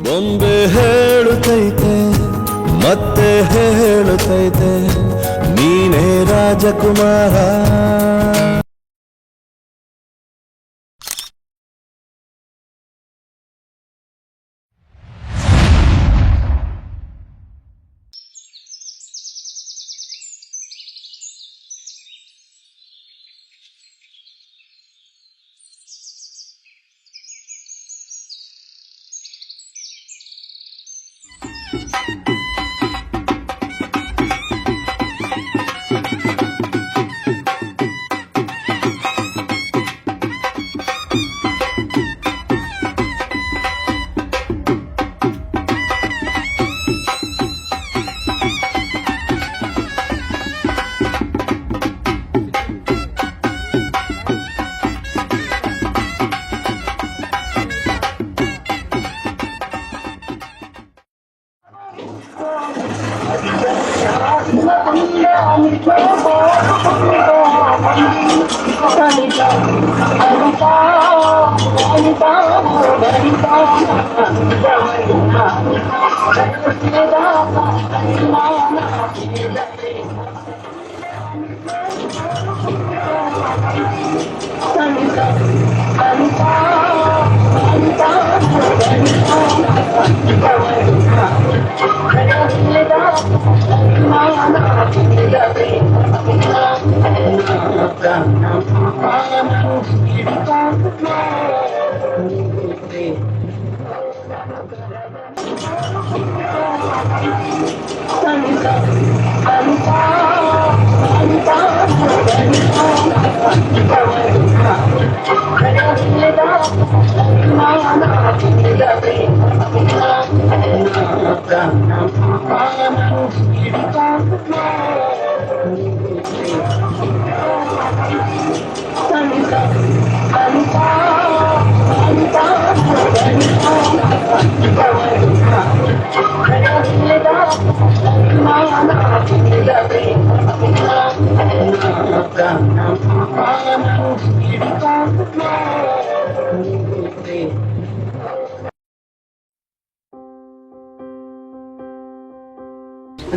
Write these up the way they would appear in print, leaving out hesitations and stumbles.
ಬೊಂಬೆ ಹೇಳುತ್ತೈತೆ ಮತ್ತೆ ಹೇಳುತ್ತೈತೆ ನೀನೇ ರಾಜಕುಮಾರ.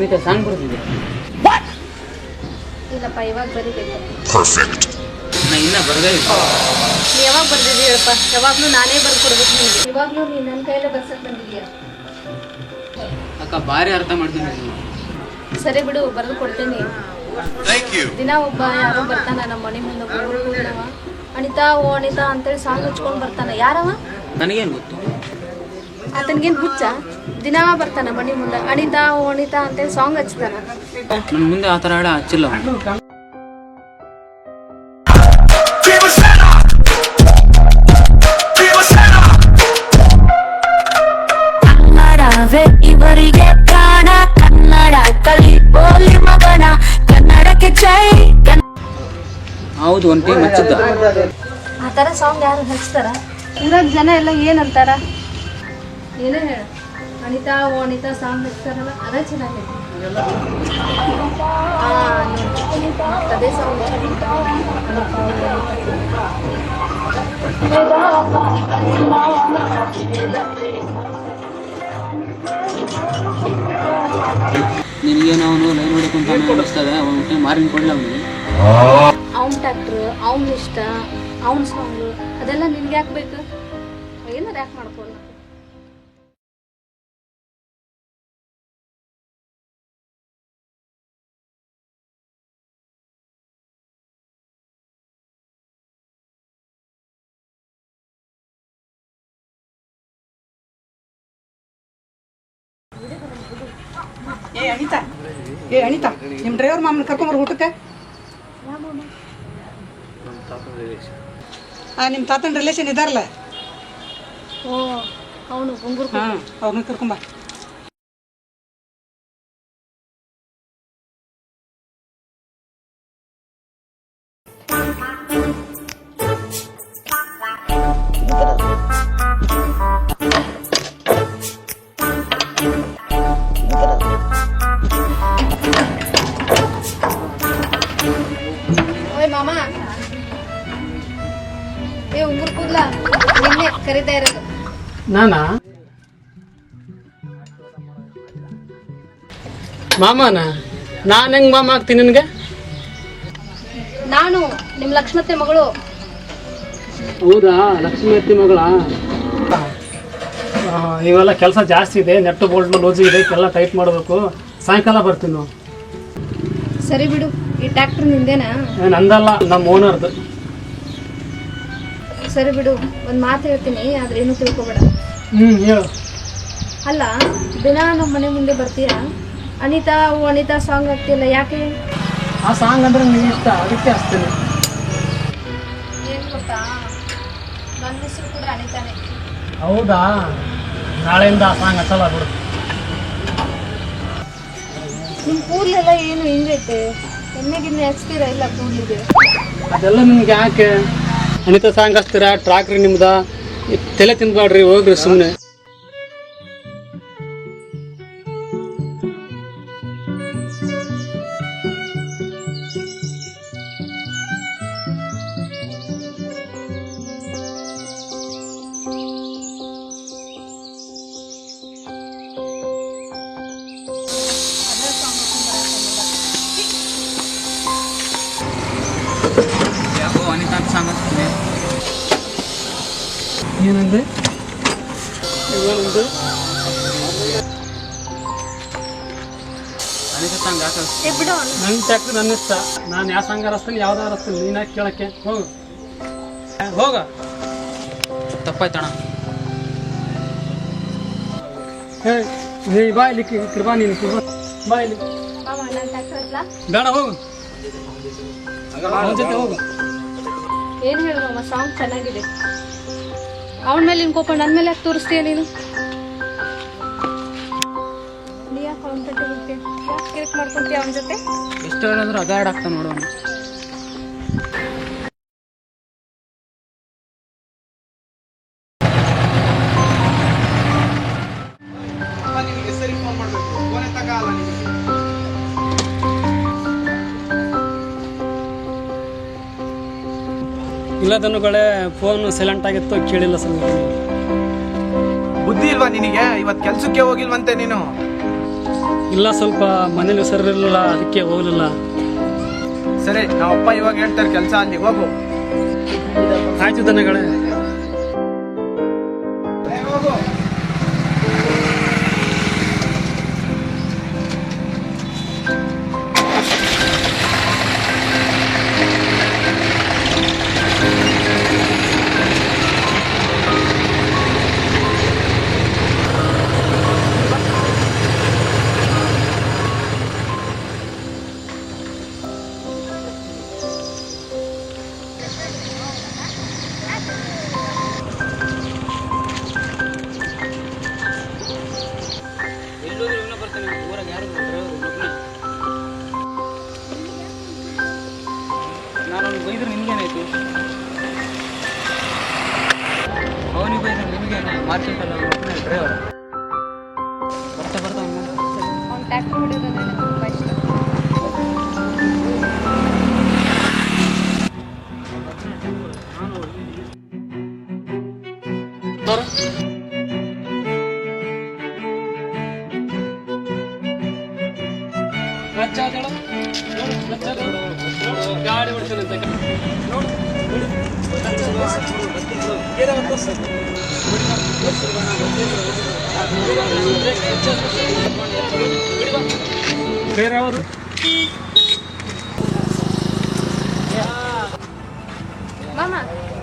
ಅನಿತಾ ಸಾಂಗ್ ಬರ್ತಿದೆ. ಇಲ್ಲಪ್ಪ, ಇವಾಗ ಬರೀಬೇಕು. ಪರ್ಫೆಕ್ಟ್. ನಾ ಇನ್ನ ಬರ್ದೇ ಇಲ್ಲ. ನೀ ಯಾವಾಗ ಬರ್ದಿದ್ದೀ ಹೇಳಪ್ಪ? ಯಾವಾಗಲೂ ನಾನೇ ಬರ್ಕೊಡ್ಬೇಕು ನಿನಗೆ. ಇವಾಗಲೂ ನೀನು ನನ್ನ ಕೈಯಲ್ಲೇ ಬರ್ಸಕ್ಕೆ ಬಂದಿದ್ದೀಯ. ಅಕ್ಕ ಭಾರಿ ಅರ್ಥ ಮಾಡ್ತೀನಿ. ಸರಿ ಬಿಡು, ಬರೆದು ಕೊಡ್ತೀನಿ. ದಿನ ಒಬ್ಬ ಯಾರೋ ಬರ್ತಾನ ನಮ್ಮ ಮನೆ ಮುಂದೆ ಕೂಡವ, ಅನಿತಾ ಓ ಅನಿತಾ ಅಂತೇಳಿ ಸಾಂಗ್ ಹಚ್ಕೊಂಡು ಬರ್ತಾನೆ. ಯಾರವ? ನನಗೇನು ಗೊತ್ತು? ಆತನಿಗೇನು ಹುಚ್ಚ? ದಿನ ಬರ್ತಾನ ಮನೆ ಮುಂದೆ, ಅನಿತಾ ಓ ಅನಿತಾ ಅಂತೇಳಿ ಸಾಂಗ್ ಹಚ್ತಾನ. ನನ್ನ ಮುಂದೆ ಆ ಥರ ಹಾಡ ಹಚ್ಚಿಲ್ಲ. ಇವರಿಗೆ ಪ್ರಾಣ ಕನ್ನಡ ಕಲಿಬೋಲಿ ಮಗನ ಕನ್ನಡಕ್ಕೆ ಜೈ. ಹೌದು, ಒಂದು ಟೈಮ್ ಹಚ್ಚಿದ್ದ. ಆ ಥರ ಸಾಂಗ್ ಯಾರು ಹಚ್ತಾರ? ಊರಾಗ ಜನ ಎಲ್ಲ ಏನಂತಾರ? ಏನೇ ಹೇಳ, ಅನಿತಾ ಓ ಅನಿತಾ ಸಾಂಗ್ ಹಚ್ತಾರಲ್ಲ, ಅದೇ ಚೆನ್ನಾಗೈತಿ. ಅದೇ ಸಾಂಗ್ ನಿನಗೇನು ಅವನು ಲೈನ್ ಹೊಡಿಕೊಂತ ಅನಿಸ್ತದೆ. ಒಂದು ಟೈಮ್ ಮಾರಿನ ಕೊಡ್ಲ ಅವನಿಗೆ. ಅವ್ನ ಟ್ಯಾಕ್ಟ್ರ್, ಅವ್ನ ಇಷ್ಟ, ಅವ್ನ ಸಾಂಗು, ಅದೆಲ್ಲ ನಿನ್ಗೆ ಯಾಕೆ ಬೇಕು? ಏನಾರು ಯಾಕೆ ಮಾಡ್ಕೊಳ್ಳ? ಅನಿತಾ, ನಿಮ್ಮ ಡ್ರೈವರ್ ಮಾಮನ ಕರ್ಕೊಂಬರ್ ಊಟಕ್ಕೆ. ನಿಮ್ಮ ತಾತನ ರಿಲೇಷನ್ ಇದಾರಲ್ಲ, ಓ ಅವನು ಗುಂಗುರು. ಅವ್ರನ್ನ ಕರ್ಕೊಂಬ. ಮಾಮ, ಉಂಗುರ್ ಕೂದ್ಲ ನಿನ್ನೆ ಕರೀತಾ ಇರೋದು. ನಾನಾ? ಮಾಮನ ನಾನು ಹೆಂಗೆ ಮಾಮ ಆಗ್ತೀನಿ ನಿನಗೆ? ನಾನು ನಿಮ್ಮ ಲಕ್ಷ್ಮತ್ತೆ ಮಗಳು. ಹೌದಾ, ಲಕ್ಷ್ಮೀ ಅತ್ತಿ ಮಗಳ? ಇವೆಲ್ಲ ಕೆಲಸ ಜಾಸ್ತಿ ಇದೆ, ನೆಟ್ಟು ಬೋಲ್ಟ್ ಲೂಜಿ ಇದೆ, ಎಲ್ಲ ಟೈಟ್ ಮಾಡಬೇಕು. ಸಾಯಂಕಾಲ ಬರ್ತೀನಿ ನಾವು. ಸರಿ ಬಿಡು, ಈ ಟ್ರ್ಯಾಕ್ಟರ್ ನಿಂದೇನಾ? ನಂದಲ್ಲ, ನಮ್ಮ ಓನರ್ದು. ಸರಿ ಬಿಡು, ಒಂದು ಮಾತು ಹೇಳ್ತೀನಿ, ಆದ್ರೆ ಏನೂ ತಿಳ್ಕೊಬೇಡ. ಹೇಳು. ಅಲ್ಲ, ದಿನ ನಮ್ಮ ಮನೆ ಮುಂದೆ ಬರ್ತೀಯಾ, ಅನಿತಾ ಓ ಅನಿತಾ ಸಾಂಗ್ ಹಾಕ್ತಿಯಲ್ಲ, ಯಾಕೆ? ಆ ಸಾಂಗ್ ಅಂದ್ರೆ ನಿನಗೆ ಇಷ್ಟ, ಅದಕ್ಕೆ ಹಚ್ತೀನಿ. ಏನು ಗೊತ್ತಾ, ನನ್ನ ಹೆಸರು ಕೂಡ ಅನಿತಾನೆ. ಹೌದಾ, ನಾಳೆಯಿಂದ ಆ ಸಾಂಗ್ ಹಚ್ಚಲ್ಲ ಬಿಡು. ನಿಮ್ಮ ಕೂದಲೆಲ್ಲ ಏನು ಹಿಂಗೈತೆ? ಎಣ್ಣೆಗಿನ್ನೆ ಹಚ್ತೀರಾ ಇಲ್ಲ ಕೂದಲಿಗೆ? ಅದೆಲ್ಲ ನಿಮ್ಗೆ ಯಾಕೆ? ಅನಿತಾ ಸಾಂಗ್ ಹಚ್ತೀರಾ, ಟ್ರಾಕ್ರಿ ನಿಮ್ದ, ತಲೆ ತಿನ್ಬೇಡ್ರಿ, ಹೋಗ್ರಿ ಸುಮ್ಮನೆ. ಯಾಕೋ ಅನಿತಾ ಅಂತ ಸಾಂಗ್ ಹಚ್ತೀನಿ. ಏನಂದ್ರೆ ಏನಂದ್ರೆ ಅನಿತಾ ಸಾಂಗ್ ಯಾಕೆ ಏ ಬಿಡು, ನನ್ನ ಟ್ಯಾಕ್ಟ್ರಿ ನನ್ನ ಇಷ್ಟ. ನಾನು ಯಾವ ಸಾಂಗ್ ಹರಿಸ್ತೀನಿ, ಯಾವ್ದಾರು ಹರಿಸ್ತೀನಿ, ನೀನು ಯಾಕೆ ಕೇಳಕ್ಕೆ? ಹೋಗು ಹೋಗ. ತಪ್ಪಾಯ್ತಣ. ಹೇ ಬಾ ಇಲ್ಲಿ, ಕೃಪಾ ನೀನು ಬಾ ಇಲ್ಲಿ. ಮಾಮ ನನ್ನ ಟ್ರ್ಯಾಕ್ಟರ್ ಹತ್ಲಾ? ಬೇಡ, ಹೋಗು, ಅವನ ಜೊತೆ ಹೋಗು. ಏನು ಹೇಳು ಮಾಮ, ಸಾಂಗ್ ಚೆನ್ನಾಗಿದೆ. ಅವನ ಮೇಲೆ ನಿನ್ ಕೋಪ ನನ್ನ ಮೇಲೆ ಯಾಕೆ ತೋರಿಸ್ತೀಯ ನೀನು? ನೀ ಯಾಕೆ ಅವನ ಜೊತೆ ಬಿಡ್ತೀಯ? ಯಾಕೆ ಕಿರಿಕ್ ಮಾಡ್ಕೊಂತೀಯ ಅವನ ಜೊತೆ? ಎಷ್ಟು ಹೇಳಿದ್ರು ಅಗಾಡ್ ಆಗ್ತಾ ನೋಡೋಣ. ಇಲ್ಲ ದನುಗಳೇ, ಫೋನ್ ಸೈಲೆಂಟ್ ಆಗಿತ್ತು, ಕೇಳಿಲ್ಲ ಸ್ವಲ್ಪ. ಬುದ್ಧಿ ಇಲ್ವಾ ನಿನಗೆ? ಇವತ್ತು ಕೆಲ್ಸಕ್ಕೆ ಹೋಗಿಲ್ವಂತೆ ನೀನು? ಇಲ್ಲ, ಸ್ವಲ್ಪ ಮನೇಲಿ ಹುಷಾರಿರಲಿಲ್ಲ, ಅದಕ್ಕೆ ಹೋಗಲಿಲ್ಲ. ಸರಿ, ನಾವಪ್ಪ ಇವಾಗ ಹೇಳ್ತಾರೆ ಕೆಲಸ, ಅಲ್ಲಿ ಹೋಗು. ಆಯ್ತು ದನಗಳೇ. ಹೋಗು. ನಾನು ಅವ್ನಿಗೆ ಬೈದ್ರೆ ನಿಮ್ಗೇನಾಯ್ತು? ಅವನಿಗೆ ಬೈದ್ರೆ ನಿಮಗೇನೆ? ಮಾರ್ಕೆಟಲ್ಲ ಡ್ರೈವರ್ ಬರ್ತಾ ಬರ್ತಾ ಅವ್ನ ಟ್ರ್ಯಾಕ್ಟರ್ ಹೊಡಿಯೋದಂದ್ರೆ ನನಗೆ ತುಂಬ ಇಷ್ಟ. ಗಾಡಿ ಹೊಡ್ತಾನೆ ಬೇರೆ ಅವರು. ಮಾಮ,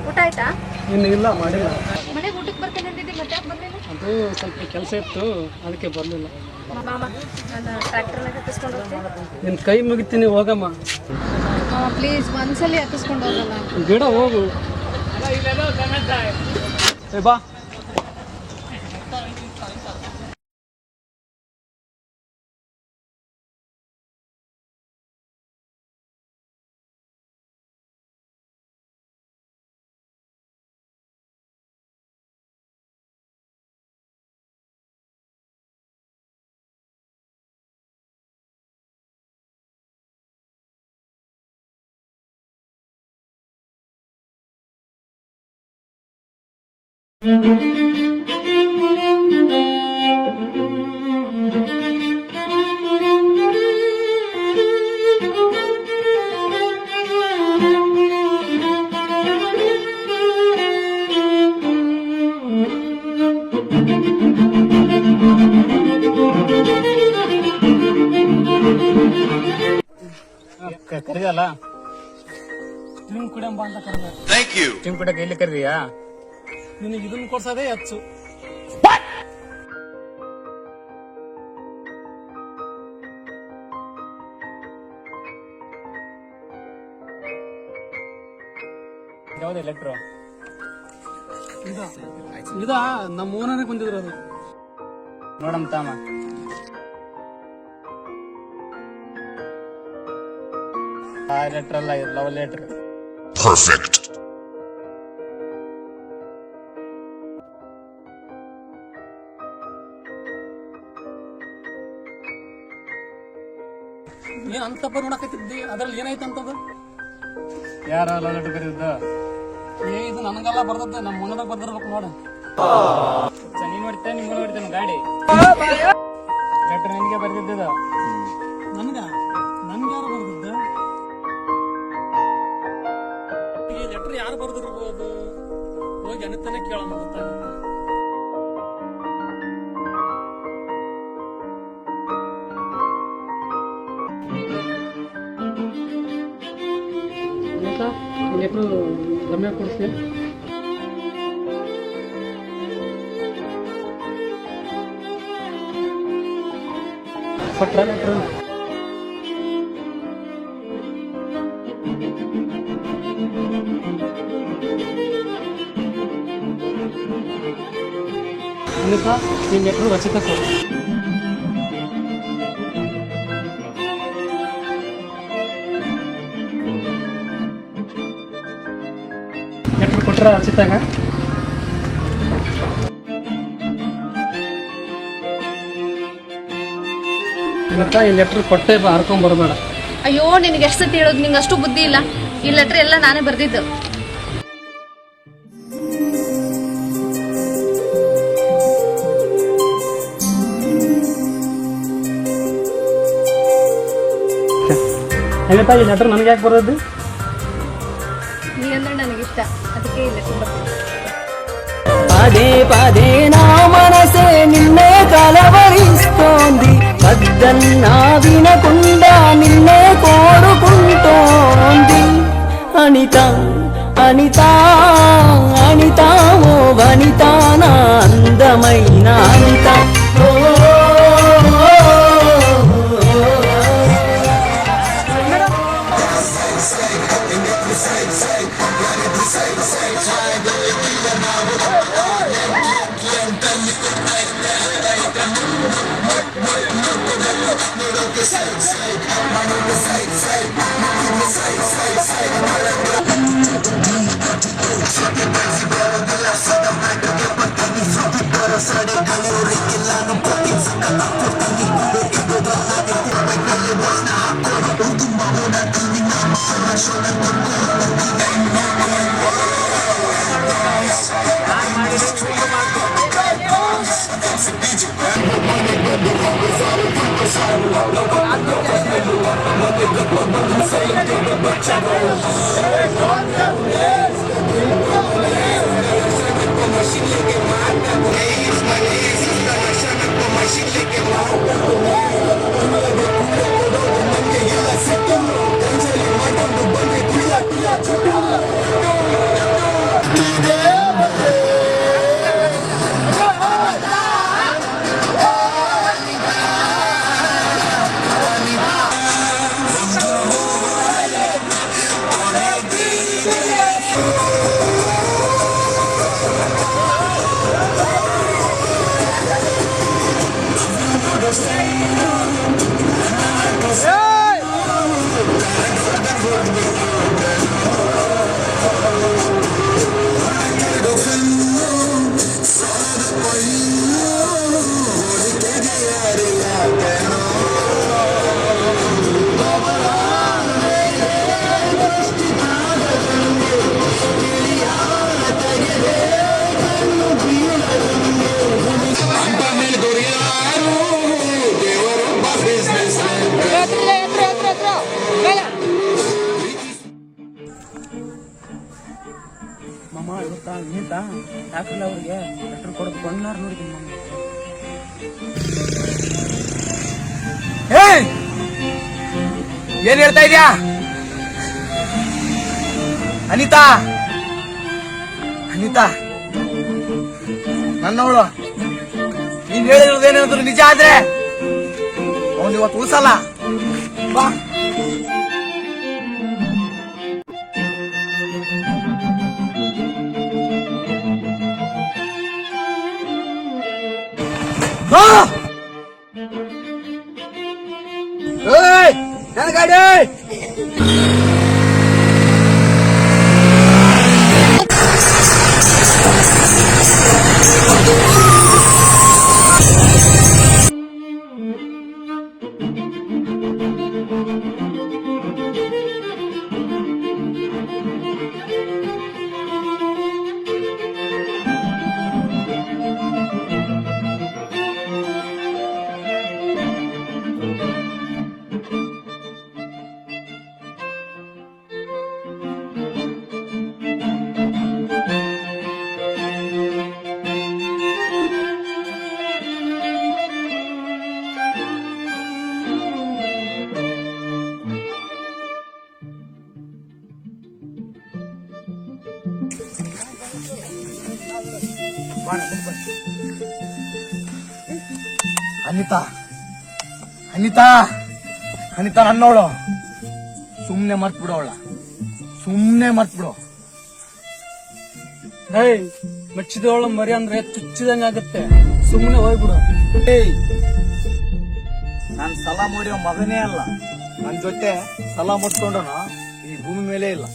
ಊಟ ಆಯ್ತಾ? ಇನ್ನು ಇಲ್ಲ, ಮಾಡಿಲ್ಲ. ಮನೆಗೆ ಊಟಕ್ಕೆ ಬರ್ತೇನೆ ಅಂತಿದ್ದೆ, ಮತ್ತೆ ಯಾಕೆ ಬರಲಿಲ್ಲ? ಅದು ಸ್ವಲ್ಪ ಕೆಲಸ ಇತ್ತು, ಅದಕ್ಕೆ ಬರಲಿಲ್ಲ. ಮಾಮ, ನಾನು ಟ್ರ್ಯಾಕ್ಟರ್ನಾಗ ಹತ್ತಿಸ್ಕೊಂಡು ಹೋಗ್ತೀನಿ. ನಿನ್ನ ಕೈ ಮುಗಿತೀನಿ, ಹೋಗಮ್ಮ. ಮಾಮ ಪ್ಲೀಸ್, ಒಂದ್ಸಲಿ ಹತ್ತಿಸ್ಕೊಂಡು ಹೋಗಲ್ಲ. ಬಿಡ, ಹೋಗು. ಬಾ. ಕರಿಯಲ್ಲ ಸ್ಟ್ರಿಂಗ್ ಕುಡಿಯಂಬ ಅಂತ ಕರೆದ. Thank you. ಸ್ಟ್ರಿಂಗ್ ಕುಡಿಯಕ್ಕೆ ಎಲ್ಲಿ ಕರೀಯಾ? ನಿನಗೆ ಇದನ್ನ ಕೊಡ್ಸೋದೇ ಹೆಚ್ಚು. ಯಾವ್ದು ಎಲೆಕ್ಟ್ರೋ? ಇದ ನಮ್ಮ ಓನರೇ ಬಂದಿದ್ರು ಅದು. ನೋಡಮ್ ತಾಮ. ಆ ಲೆಟರ್ ಅಲ್ಲ, ಇದು ಲವ್ ಲೆಟರ್. ಪರ್ಫೆಕ್ಟ್. ಏನ್ ಅಂತ ತಪ್ಪ ನೋಡಕತ್ತಿದ್ದಿ? ಅದ್ರಲ್ಲಿ ಏನಾಯ್ತು ಅಂತದ? ಯಾರ ಲವ್ ಲೆಟರ್ ಬರೆದಿದ್ದ? ಇದು ನನಗೆಲ್ಲ ಬರ್ದದ್ದು, ನಮ್ಮ ಓನರ್ ಬರ್ದಿರ್ಬೇಕು ನೋಡ. ನೀನ್ ನೋಡ್ತೇನೆ, ನಿಮ್ಗೆ ನೋಡ್ತೇನೆ ಗಾಡಿ ಲೆಟರ್ ನಿನಗೆ ಬರ್ದಿದ್ದ. ನನ್ಗೆ ಯಾರು ಬರ್ದಿದ್ದ? ಈ ಲೆಟರ್ ಯಾರು ಬರ್ದಿರ್ಬೋದು? ಹೋಗಿ ಅನಿತಾನೆ ಕೇಳೋಣ ಗೊತ್ತಾಗ. ಲೆಟ್ರು ರಮ್ಯಾ ಕೊಡ್ತೀನಿ. ಕೊಟ್ರ ಲೆಟ್ರು? ಅನಿತಾ, ಈ ಲೆಟ್ರು ರಚಿತಾ ಕೊಡು. ಲೆಟ್ರ್ ಕೊಟ್ರ ರಚಿತಾಗ? ಈ ಲೆಟ್ರ್ ಕೊಟ್ಟೆ ಹರ್ಕೊಂಡ್ ಬರಬೇಡ. ಅಯ್ಯೋ ನಿನಗೆ ಎಷ್ಟು ಸತಿ ಹೇಳೋದು, ನಿಂಗೆ ಅಷ್ಟು ಬುದ್ಧಿ ಇಲ್ಲ. ಈ ಲೆಟರ್ ಎಲ್ಲ ನಾನೇ ಬರ್ದಿದ್ದು. ಅನಿತಾ, ಈ ಲೆಟರ್ ನನಗೆ ಯಾಕೆ ಬರೋದು? ನೀ ಅಂದ್ರೆ ನನಗಿಷ್ಟ, ಅದಕ್ಕೆ ಈ ಲೆಟರ್ ಬರ್ದಿದ್ದು. పదే పదే నా మనసే నిన్నే కలవరిస్తోంది, వద్దన్నా వినకుండా నిన్నే కోరుకుంటోంది. అనిత అనిత అనిత ఓ వనిత, నా అందమైన అనిత. ಮಮ್ಮ ಇವತ್ತ ನೀತ ಯಾಕಲ್ಲ ಅವ್ರಿಗೆ ಲೆಟರ್ ಕೊಡೋದು ಬಣ್ಣಾರ್ ನೋಡಿದ್ದೀನಿ ಮಮ್ಮ. ಏನ್ ಹೇಳ್ತಾ ಇದ್ಯಾ? ಅನಿತಾ ಅನಿತಾ ನನ್ನವಳು, ನೀನ್ ಹೇಳಿರೋದೇನಾದ್ರು ನಿಜ ಆದ್ರೆ ಅವನು ಇವತ್ತು ಉಳಿಸಲ್ಲ. ಬಾ. ನನ್ನ ಗಾಡಿ ಅನಿತಾ ಅನಿತಾ ಅನಿತಾ ನನ್ನವಳು, ಸುಮ್ನೆ ಮರ್ತ್ ಬಿಡು ಅವಳ, ಸುಮ್ನೆ ಮರ್ತ್ ಬಿಡು. ಏಯ್ ಮಚ್ಚಿದವಳು ಮರಿ ಅಂದ್ರೆ ಚುಚ್ಚಿದಂಗ ಆಗುತ್ತೆ, ಸುಮ್ಮನೆ ಹೋಗ್ಬಿಡು. ಏಯ್, ನಾನ್ ಸಲ ಮಾಡಿಯೋ ಮಗನೇ ಅಲ್ಲ, ನನ್ ಜೊತೆ ಸಲ ಮುಟ್ಕೊಂಡನು ಈ ಭೂಮಿ ಮೇಲೆ ಇಲ್ಲ.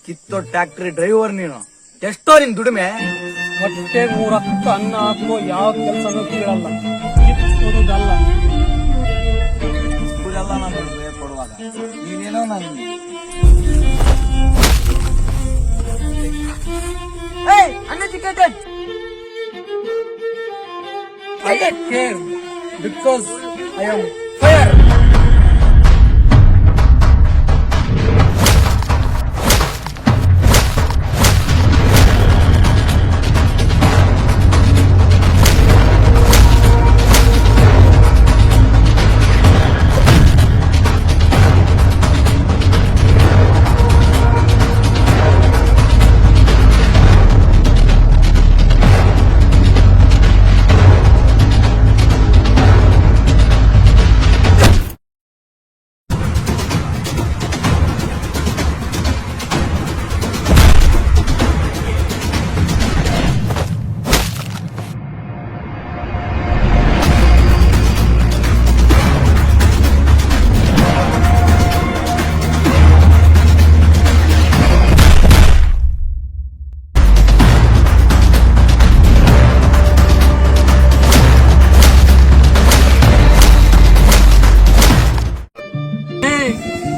ಕಿತ್ತೋ ಟ್ಯಾಕ್ಟ್ರಿ ಡ್ರೈವರ್ ನೀನು, ಎಷ್ಟೋ ನಿನ್ ದುಡಿಮೆ. ಹೊಟ್ಟೆ 3 ಹತ್ತು ಅನ್ನ ಹಾಕೋ ಯಾವ ಕೆಲಸನೂ ಕೇಳಲ್ಲ, ಕಿತ್ತೋದಲ್ಲ. ಇದೆಲ್ಲ ನಾನು ಭಯ ಪಡುವಾಗ ನೀನೇನೋ ನಾನು I don't care because I am fire.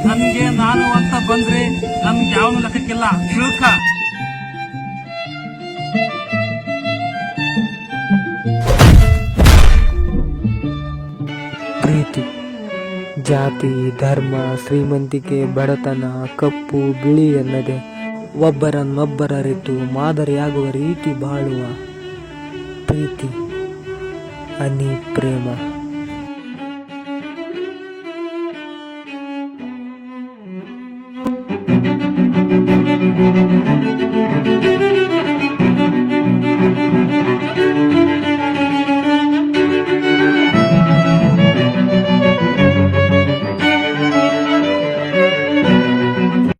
ನನ್ಗೆ ನಾನು ಅಂತ ಬಂದ್ರೆ ನಮ್ಗೆ ಯಾವ ಲೆಕ್ಕಕ್ಕಿಲ್ಲ, ಶುಲ್ಕ. ಪ್ರೀತಿ ಜಾತಿ, ಧರ್ಮ, ಶ್ರೀಮಂತಿಕೆ, ಬಡತನ, ಕಪ್ಪು ಬಿಳಿ ಎನ್ನದೆ ಒಬ್ಬರನ್ನೊಬ್ಬರರಿತು ಮಾದರಿಯಾಗುವ ರೀತಿ ಬಾಳುವ ಪ್ರೀತಿ, ಅನಿ ಪ್ರೇಮ.